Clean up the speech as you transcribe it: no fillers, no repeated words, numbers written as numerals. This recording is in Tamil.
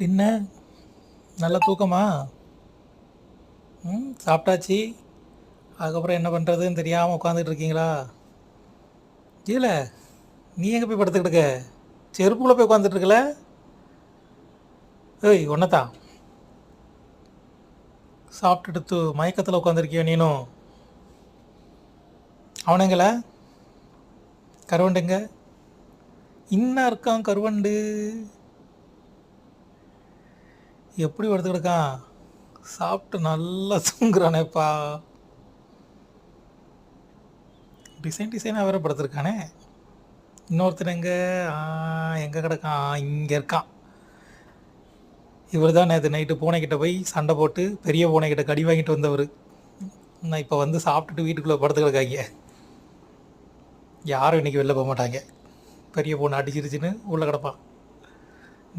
என்ன நல்ல தூக்கமா? சாப்பிட்டாச்சு. அதுக்கப்புறம் என்ன பண்ணுறதுன்னு தெரியாமல் உட்காந்துட்டு இருக்கீங்களா? இல்லை, நீ எங்கே போய் படுத்துக்கிட்டு இருக்க? செருப்புக்குள்ளே போய் உட்காந்துட்டு இருக்கல? ஏய் ஒன்றத்தான் சாப்பிட்டுட்டு மயக்கத்தில் உட்காந்துருக்கியோ நீனும்? அவனுங்கள கருவண்டுங்க இன்னும் இருக்கான் கருவண்டு. எப்படி படுத்துக்கிட்டு இருக்கான்? சாப்பிட்டு நல்லா தூங்குறானேப்பா. டிசைன் டிசைனாக வேற படுத்துருக்கானே. இன்னொருத்தர் எங்கே கிடக்கான்? இங்கே இருக்கான். இவர் தான் நேற்று நைட்டு பூனைக்கிட்ட போய் சண்டை போட்டு பெரிய பூனைக்கிட்ட கடி வாங்கிட்டு வந்தவர். நான் இப்போ வந்து சாப்பிட்டுட்டு வீட்டுக்குள்ளே படுத்து கிடக்காங்க. யாரும் இன்றைக்கி வெளில போக மாட்டாங்க. பெரிய பூனை அடிச்சிருச்சுன்னு உள்ளே கிடப்பான்.